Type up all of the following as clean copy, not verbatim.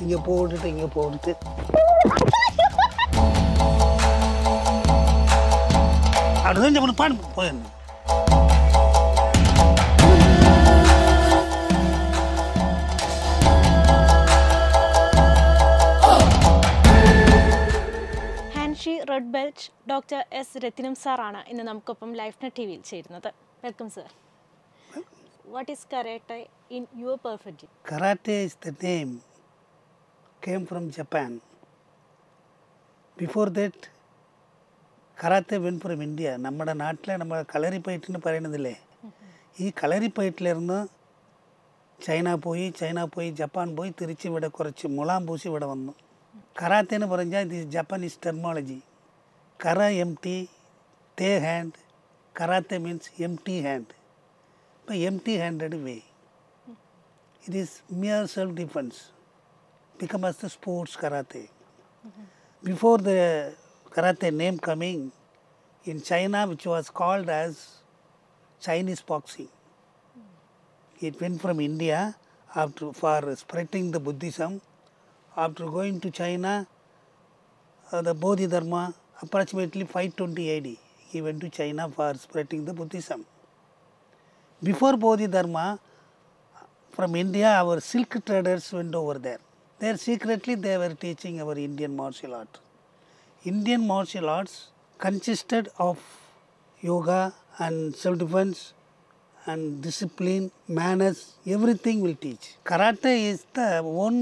இங்கே போட்டுட்டு இங்கே போட்டுட்டு அப்படிதான் நம்ம பாடு போயிடணும். Hanshi red belt doctor S Rathinam സാറാണ് ഇന്ന് നമുക്കൊപ്പം ലൈഫ്നെറ്റ് ടി വിയിൽ ചേരുന്നത്. Welcome sir. What is karate in your perspective? Karate is the name came from Japan. Before that, karate went from India. നമ്മുടെ നാട്ടിലെ നമ്മൾ കളരി പയറ്റെന്ന് പറയുന്നതില്ലേ, ഈ കളരി പയറ്റിലിരുന്ന് ചൈന പോയി ജപ്പാൻ പോയി തിരിച്ച് ഇവിടെ കുറച്ച് മുളാം പൂശി ഇവിടെ വന്നു. കരാത്തെ എന്ന് പറഞ്ഞാൽ ഇത് ജപ്പാനീസ് ടെർമോളജി. കര empty, തേ hand, karate means empty hand. By empty-handed way. It is mere self-defense. Become as the sports karate. Before the karate name coming in China, which was called as Chinese boxing. It went from India for spreading the Buddhism. After going to China, the Bodhidharma, approximately 520 AD, he went to China for spreading the Buddhism. Before Bodhidharma, from India, our silk traders went over there. There secretly they were teaching our Indian martial art. Indian martial arts consisted of yoga and self-defense and discipline, manners, everything will teach. Karate is the one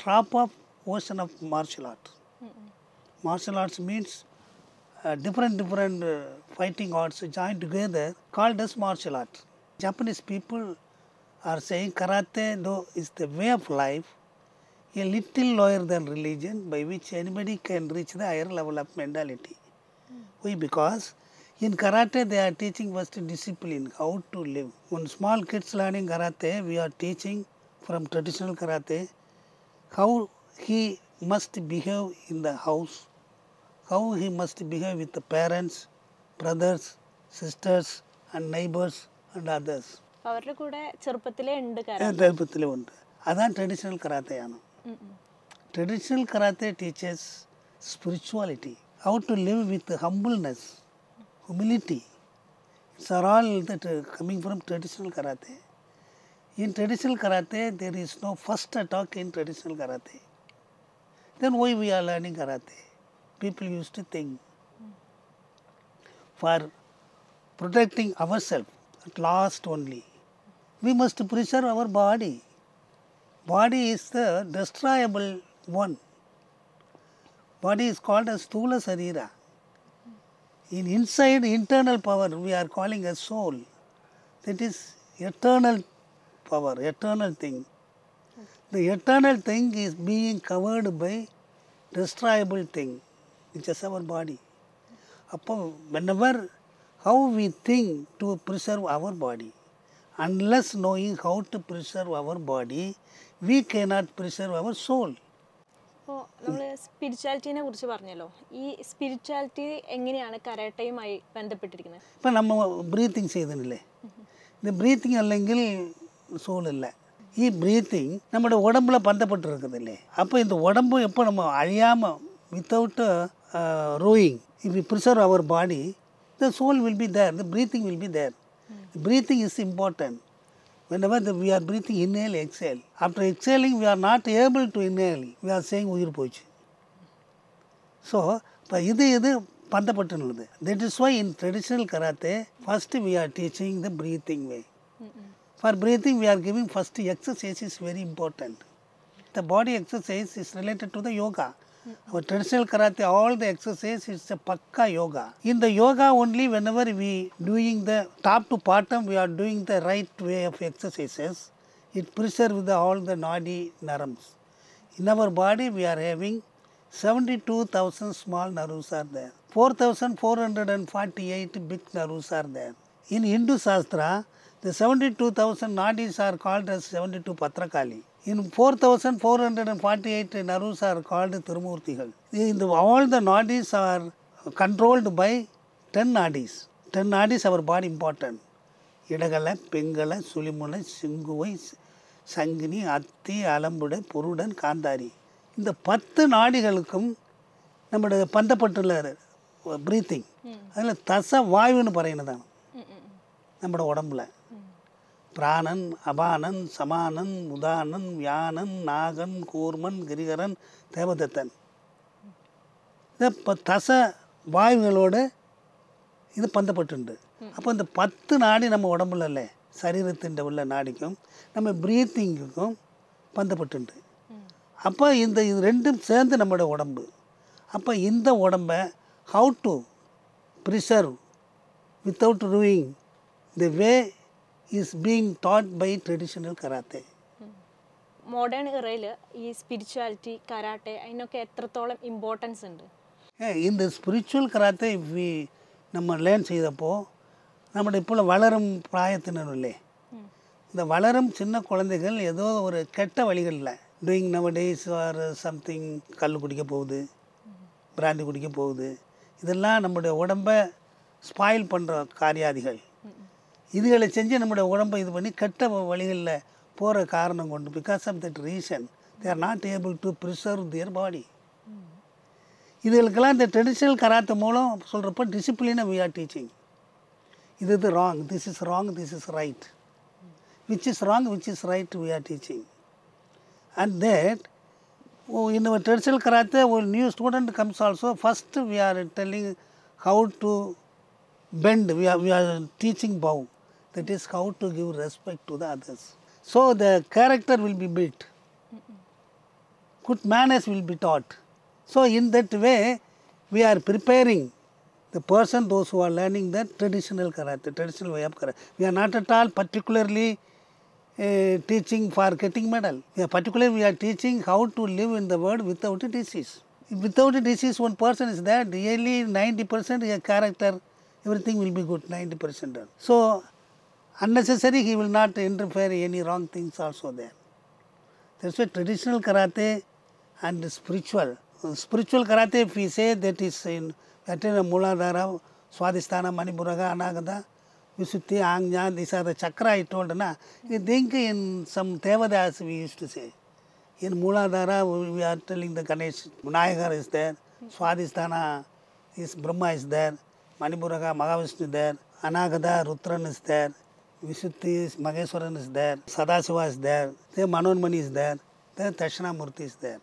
drop of ocean of martial art. Martial arts means different fighting arts joined together called as martial art. Japanese people are saying karate though is the way of life, a little lower than religion, by which anybody can reach the higher level of mentality. Why? Because in karate they are teaching first discipline, how to live. When small kids learning karate, we are teaching from traditional karate how he must behave in the house, how he must behave with the parents, brothers, sisters and neighbors and others. അവരുടെ കൂടെ ചെറുപ്പത്തിലേ ഉണ്ട് ചെറുപ്പത്തിലുണ്ട്. അതാണ് traditional കരാത്തയാണ്. Traditional karate teachers spirituality, how to live with humbleness, humility. It's are all that coming from traditional karate. In traditional karate, there is no first attack in traditional karate. Then why we are learning karate? People used to think for protecting ourselves at last only. We must preserve our body. Body is the destroyable one. Body is called as Sthula Sarira. In inside internal power we are calling as soul. That is eternal power, eternal thing. The eternal thing is being covered by destroyable thing, which is our body. Whenever how we think to preserve our body, unless knowing how to preserve our body, we cannot preserve our soul. അപ്പോൾ നമ്മൾ സ്പിരിച്വാലിറ്റിനെ കുറിച്ച് പറഞ്ഞല്ലോ. ഈ spirituality എങ്ങനെയാണ് കരാട്ടയുമായി ബന്ധപ്പെട്ടിരിക്കുന്നത്? ഇപ്പം നമ്മൾ breathing ചെയ്തിട്ടില്ലേ, ഇത് ബ്രീത്തിങ് അല്ലെങ്കിൽ സോൾ ഇല്ല. ഈ ബ്രീത്തിങ് നമ്മുടെ ഉടമ്പുல ബന്ധപ്പെട്ടിരിക്കുന്നില്ലേ. അപ്പോൾ இந்த உடம்பு எப்போ நம்ம அழியாமல் without rowing, if we preserve our body, the soul will be there, the breathing will be there. Breathing is important. Whenever we are breathing, inhale, exhale. After exhaling, we are not able to inhale. We are saying uyir pochu. So, இது பந்தப்பட்டுள்ளது. That is why in traditional karate, first we are teaching the breathing way. For breathing, we are giving first exercise is very important. The body exercise is related to the yoga. Our traditional karate, all the exercise is a pakka yoga. In the yoga only, whenever we doing the top to bottom, we are doing the right way of exercises. It preserves all the nadi narams. In our body, we are having 72,000 small nerves are there. 4,448 big nerves are there. In Hindu Shastra, the 72,000 nadis are called as 72 Patrakali. In 4,448 nerves are called Tirumurtigal. All the nadis are controlled by 10 nadis. 10 nadis our body important. Idagala, Pingala, Sulimula, Singuvai, Sangini, அத்தி, அலம்புடை, புருடன், காந்தாரி. இந்த 10 நாடிகளுக்கும் நம்முடைய பந்தப்பட்டுள்ள breathing அதில் தச வாயுன்னு പറയുന്നതാണ് നമ്മുടെ ഉടമ്പുல. பிராணன், அபானன், சமானன், உதானன், வியானன், நாகன், கூர்மன், கிரிகரன், தேவதத்தன். இந்த தச வாயுகளோடு இது பந்தப்பட்டுண்டு. அப்போ இந்த 10 நாடி நம்ம உடம்புல இல்லை, சரீரத்தின் உள்ள நாடிக்கும் நம்ம ப்ரீத்திங்குக்கும் பந்தப்பட்டுண்டு. அப்போ இது ரெண்டும் சேர்ந்து நம்மளோட உடம்பு. அப்போ இந்த உடம்பை how to preserve without ruining the way is being taught by traditional karate. Modern ഇറയിൽ ഈ സ്പിരിച്വാലിറ്റി കരാട്ടെ അതിനൊക്കെ എത്രത്തോളം ഇമ്പോർട്ടൻസ് ഉണ്ട്? இந்த ஸ்பிரிச்சுவல் கராத்தே நம்ம லேர்ன் செய்தப்போ நம்மளோட இப்போ வளரும் பிராயத்தினரில்லே, இந்த வளரும் சின்ன குழந்தைகள் ஏதோ ஒரு கெட்ட வழிகளில் டூயிங் நவ டேஸ் ஆர் சம்திங், கல் குடிக்க போகுது, பிராண்டி குடிக்க போகுது, இதெல்லாம் நம்முடைய உடம்பை ஸ்பாயில் பண்ணுற காரியாதிகள். இதுகளை செஞ்சு நம்முடைய உடம்பை இது பண்ணி கெட்ட வழிகளில் போகிற காரணம் கொண்டு, because of that reason they are not able to preserve their body. இதுகளுக்கெல்லாம் இந்த ட்ரெடிஷ்னல் கராத்தே மூலம் சொல்கிறப்போ டிசிப்ளினை வி ஆர் டீச்சிங். இது wrong, this is wrong, this is right, which is wrong, which is right we are teaching. And that in our traditional karate, when new student comes also, first we are telling how to bend, we are teaching bow, that is how to give respect to the others. So the character will be built, good manners will be taught. So in that way we are preparing the person, those who are learning the traditional karate, traditional way of karate. We are not at all particularly teaching for getting medal. Particularly we are teaching how to live in the world without a disease. Without a disease, one person is there, really 90% a character, everything will be good, 90%. So unnecessary, he will not interfere any wrong things also there. That's why traditional karate and spiritual. Spiritual karate, if we say that is in Muladhara, Swadhisthana, Manipuraga, Anagata, Visuddhi, Anya, these are the chakra I told. You think in some Devadas we used to say. In Muladhara we are telling the Ganesh, Vinayakar is there, Swadhisthana is Brahma is there, Manipuraga, Mahavishnu there, Anagata, Rutran is there, Visuddhi is Maheswaran is there, Sadasiva is there, there Manonmani is there, there Tashanamurti is there.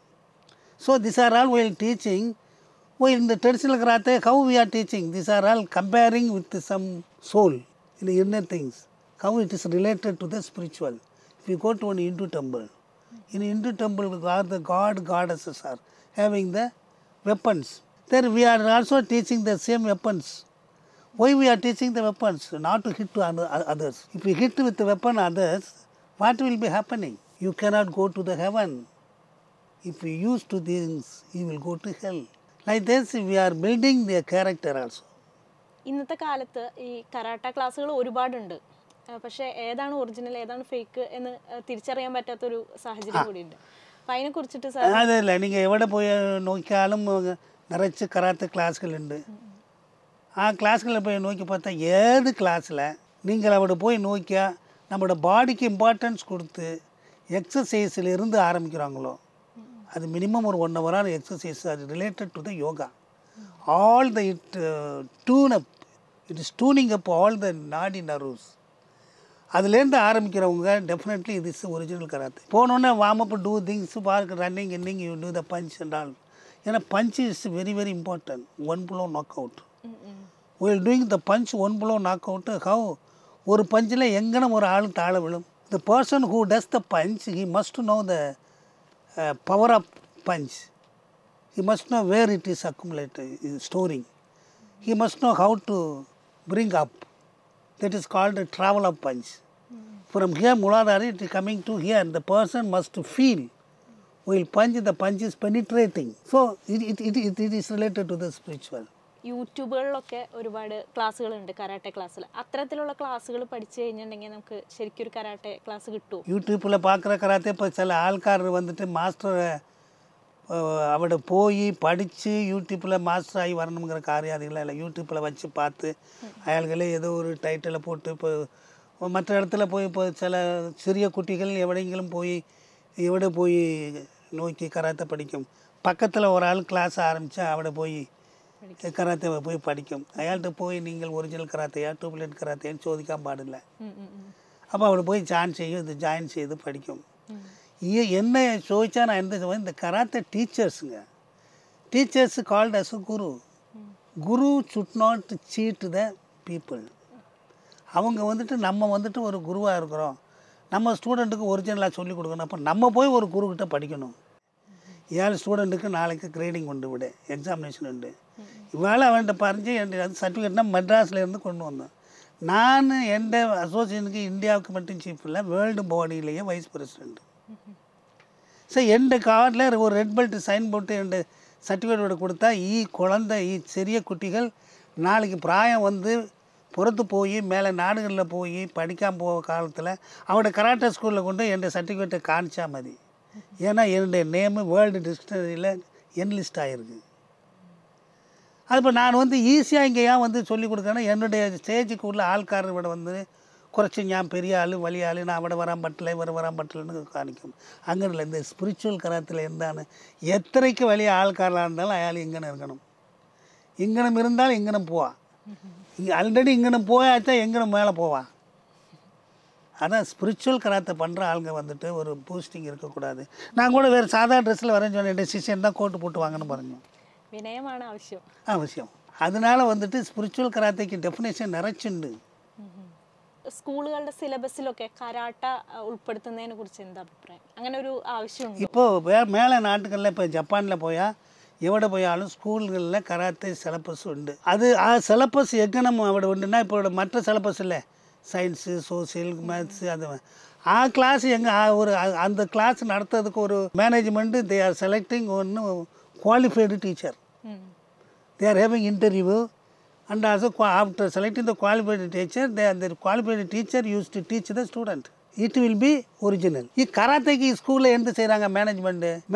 So these are all while teaching. Well, in the traditional karate, how we are teaching? These are all comparing with some soul, in the inner things, how it is related to the spiritual. If you go to an Hindu temple, in Hindu temple, the goddesses are having the weapons. There we are also teaching the same weapons. Why we are teaching the weapons? Not to hit to others. If we hit with the weapon others, what will be happening? You cannot go to the heaven. If you use to things, you will go to hell. Like this, we are building their character also. ഇന്നത്തെ കാലത്ത് ഈ karate ക്ലാസ്സുകൾ ഒരുപാടുണ്ട്, പക്ഷേ ഏതാണ് original ഏതാണ് fake എന്ന് തിരിച്ചറിയാൻ പറ്റാത്തൊരു സാഹചര്യം കൂടിയുണ്ട്. അപ്പം അതിനെക്കുറിച്ചിട്ട് സാർ അതല്ല, നിങ്ങൾ എവിടെ പോയി നോക്കിയാലും നിറച്ച് കരാത്തെ ക്ലാസ്സുകളുണ്ട്. ആ ക്ലാസ്സുകളിൽ പോയി നോക്കി பார்த்தா ஏது கிளாஸில் நீங்கள் അവിടെ போய் நோக்கியா நம்மளோட பாடிக்கு இம்பார்ட்டன்ஸ் கொடுத்து எக்ஸசைஸில் இருந்து ஆரம்பிக்கிறாங்களோ, அது மினிமம் ஒரு 1 hour எக்ஸசைஸ், அது related to the yoga. All the tune up, it is tuning up all the nadi nerves. அதுலேருந்து ஆரம்பிக்கிறவங்க டெஃபினெட்லி இது இஸ் ஒரிஜினல் கராத்தே. போனோன்னே warm up, do things, park, running, inning, you do the punch and all. ஏன்னா punch is very very important. One blow knock out. While doing the punch, one blow knock out. How ஒரு பஞ்சில் எங்கன ஒரு ஆள் தாழ விழும். The person who does the punch, he must know the power of punch. He must know where it is accumulated, storing. He must know how to bring up. That is called a travel of punch. From here, Muladhara, it is coming to here. The person must feel. While punch, the punch is penetrating. So, it is related to the spiritual. യൂട്യൂബുകളിലൊക്കെ ഒരുപാട് ക്ലാസ്സുകളുണ്ട്, karate ക്ലാസ്സിൽ. അത്തരത്തിലുള്ള ക്ലാസ്സുകൾ പഠിച്ചു കഴിഞ്ഞിട്ടുണ്ടെങ്കിൽ നമുക്ക് ശരിക്കും ഒരു karate class കിട്ടുമോ? யூடியூப்பில் பார்க்குற கராத்தே இப்போ சில ஆள்காரர் வந்துட்டு மாஸ்டரை அவட போய் படித்து யூடியூப்பில் மாஸ்டர் ஆகி வரணுங்கிற காரியாதிகளை இல்லை. யூடியூப்பில் வச்சு பார்த்து அயாள்களே ஏதோ ஒரு டைட்டிலை போட்டு இப்போ மற்ற இடத்துல போய் இப்போ சில சிறிய குட்டிகள் எவடைங்களும் போய் எവിടെ போய் நோக்கி கராத்தே படிக்கும். பக்கத்தில் ஒரு ஆள் கிளாஸ் ஆரம்பித்தா அவட போய் கராத்தே போய் படிக்கும். அயாள்கிட்ட போய் நீங்கள் ஒரிஜினல் கராத்தையா டூப்லெட் கராத்தையான்னு சோதிக்காம பாடில்ல. அப்போ அவட போய் ஜாயின் செய்து படிக்கும். என்ன ചോദിച്ചാൽ நான் இந்த கராத்தே டீச்சர்ஸுங்க, teachers called as guru. Guru should not cheat the people. அவங்க வந்துட்டு நம்ம வந்துட்டு ஒரு குருவாக இருக்கிறோம், நம்ம ஸ்டூடெண்ட்டுக்கு ஒரிஜினலாக சொல்லிக் கொடுக்கணும். அப்போ நம்ம போய் ஒரு குருக்கிட்ட படிக்கணும். ஏழு ஸ்டூடெண்ட்டுக்கு நாளைக்கு கிரேடிங் உண்டு, விட எக்ஸாமினேஷன் உண்டு. இவாள் அவன்கிட்ட பறிஞ்சு அது சர்டிஃபிகேட்னா மெட்ராஸ்லேருந்து கொண்டு வந்தோம். நான் எந்த அசோசியேஷனுக்கு இந்தியாவுக்கு மட்டும் சீஃப் இல்லை, வேர்ல்டு பாடியிலேயே வைஸ் பிரசிடெண்ட். ஸோ எந்த கார்டில் ஒரு ரெட் பெல்ட் சைன் போட்டு எந்த சர்டிஃபிகேட்டோட கொடுத்தா குழந்தை சிறிய குட்டிகள் நாளைக்கு பிராயம் வந்து புறத்து போய் மேலே நாடுகளில் போய் படிக்காமல் போக காலத்தில் அவனோட கராட்டே ஸ்கூலில் கொண்டு என் சர்டிஃபிகேட்டை காணிச்சா மதி. ஏன்னா என்னுடைய நேமு வேர்ல்டு டிக்ஷனரியில் என்லிஸ்ட் ஆகிருக்கு. அது இப்போ நான் வந்து ஈஸியாக இங்கே ஏன் வந்து சொல்லிக் கொடுக்கணும், என்னுடைய ஸ்டேஜுக்கு உள்ள ஆள்காரர் விட வந்து குறைச்சி ஞான் பெரிய ஆள் வழி ஆள் நான் அவட வரான் பட்டலை வரான் பட்டலைன்னு காணிக்கும். அங்கே இல்லை, இந்த ஸ்பிரிச்சுவல் கராத்தில் இருந்தான்னு எத்தனைக்கு வழியாக ஆள்காரலாக இருந்தாலும் அயாள் இங்கனம் இருக்கணும். இங்கனம் இருந்தாலும் இங்கனம் போவான். இங்கே ஆல்ரெடி இங்கனம் போயாச்சா எங்கனம் மேலே போவான். அதான் ஸ்பிரிச்சுவல் கராத்தை பண்ணுற ஆளுங்க வந்துட்டு ஒரு பூஸ்டிங் இருக்கக்கூடாது. நான் கூட வேறு சாதாரண ட்ரெஸ்ஸில் வரேன்னு சொன்னேன், டெசிஷன் தான் கோட்டு போட்டு வாங்கன்னு பாருங்கள். വിനയമാണ് ആവശ്യം. அதனால வந்துட்டு സ്പിരിച്വൽ കരാത്തേക്ക് ഡെഫിനേഷൻ നിറച്ചുണ്ട്. സ്കൂളുകളുടെ സിലബസിലൊക്കെ കരാട്ട ഉൾപ്പെടുത്തുന്നതിനെ കുറിച്ച് എന്താ അഭിപ്രായം? അങ്ങനെ ഒരു ആവശ്യമുണ്ട്? ഇപ്പോൾ மேலே நாட்டுகளில் இப்போ ஜப்பானில் போயால் எവിടെ போயாலும் ஸ்கூல்களில் கராத்தே சிலபஸ் உண்டு. அது சிலபஸ் எங்கே நம்ம അവിടെ உண்டுன்னா இப்போ மற்ற சிலபஸ் இல்லை, சயின்ஸு சோசியல் மேத்ஸு அது கிளாஸ் எங்கே ஒரு அந்த கிளாஸ் நடத்துறதுக்கு ஒரு மேனேஜ்மெண்ட்டு தே ஆர் செலக்டிங் ஒன்று qualified teacher. They are having interview and also after selecting the qualified teacher, the qualified teacher used to teach the student. It will be original. This karate ki school la endu seiranga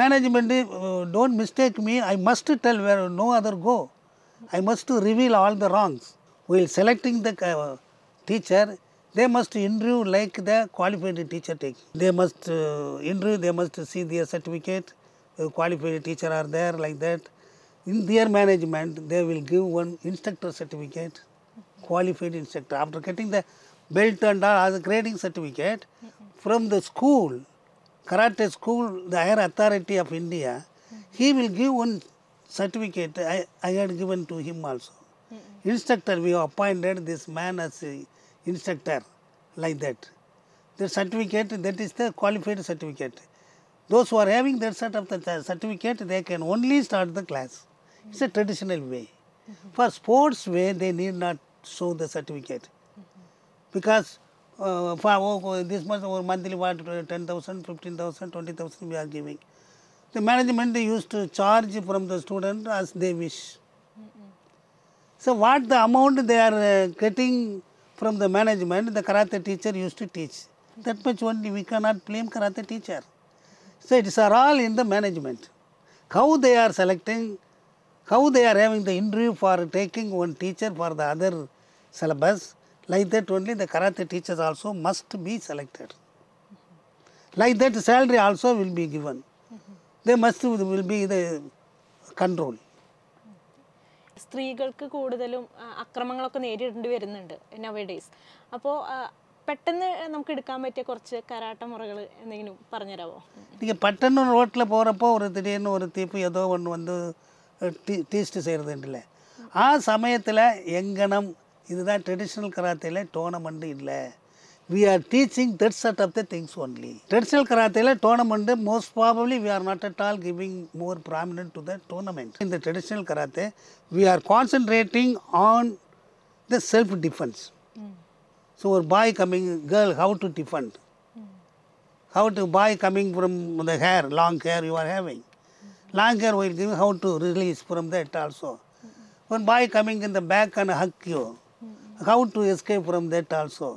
management don't mistake me, I must tell where no other go. I must reveal all the wrongs. While selecting the teacher, they must interview like the qualified teacher take. They must interview, they must see their certificate. Qualified teacher are there like that. In their management, they will give one instructor certificate, qualified instructor. After getting the belt and all the grading certificate from the school, karate school, the higher authority of India, he will give one certificate. I had given to him also. Instructor, we have appointed this man as instructor, like that. The certificate, that is the qualified certificate. Those who are having that sort of the certificate, they can only start the class. It's a traditional way. For sports way, they need not show the certificate. Because for this much monthly what 10,000, 15,000, 20,000 we are giving. The management used to charge from the student as they wish. So what the amount they are getting from the management, the karate teacher used to teach. That much only, we cannot blame karate teacher. So it is all in the management. How they are selecting, how they are having the interview for taking one teacher for the other syllabus, like that only the karate teachers also must be selected. Like that salary also will be given. They will be the control. സ്ത്രീകൾക്ക് കൂടുതലും അക്രമങ്ങളൊക്കെ നേരിടേണ്ടി വരുന്നുണ്ട് nowadays. അപ്പോൾ പെട്ടെന്ന് നമുക്ക് എടുക്കാൻ പറ്റിയ കുറച്ച് കരാട്ട മുറകൾ എന്തെങ്കിലും പറഞ്ഞുതരാമോ? நீங்கள் பட்டன்னு ரோட்டில் போகிறப்போ ஒரு திடீர்னு ஒரு தீப்பு ஏதோ ஒன்று வந்து டீஸ்ட்டு செய்கிறதுண்டில்ல, சமயத்தில் எங்கனம் இதுதான் ட்ரெடிஷ்னல் கராத்தையில் டோர்னமெண்ட்டு இல்லை. We are teaching that sort of the things only. Traditional karateல tournament most probably we are not at all giving more prominent to the tournament. In the traditional karate, we are concentrating on the self-defense. So a boy coming, girl, how to defend? How to boy coming from the hair, long hair you are having. Long hair will give how to release from that also. One boy coming in the back and hug you, how to escape from that also.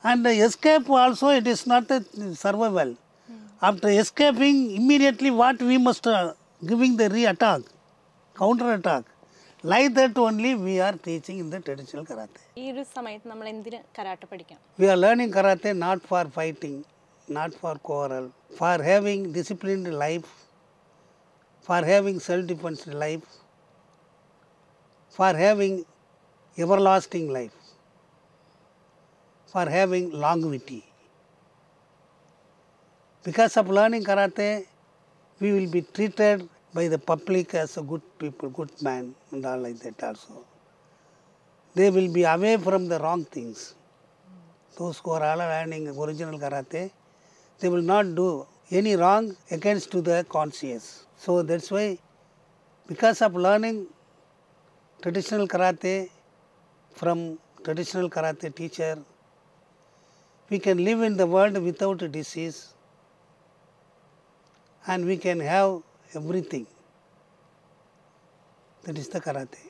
And the escape also, it is not a survival. After escaping, immediately what we must giving the re-attack, counter-attack. Like that only we are teaching in the traditional karate. ഈ ഒരു സമയത്ത് നമ്മൾ എന്തിന് karate പഠിക്കാം? We are learning karate not for fighting, not for quarrel, for having disciplined life, for having self-defense life, for having everlasting life, for having longevity. Because of learning karate, we will be treated by the public as a good people, good man, and all like that also. They will be away from the wrong things. Those who are all learning original karate, they will not do any wrong against to the conscience. So that's why, because of learning traditional karate from traditional karate teacher, we can live in the world without disease, and we can have everything. That is the karate.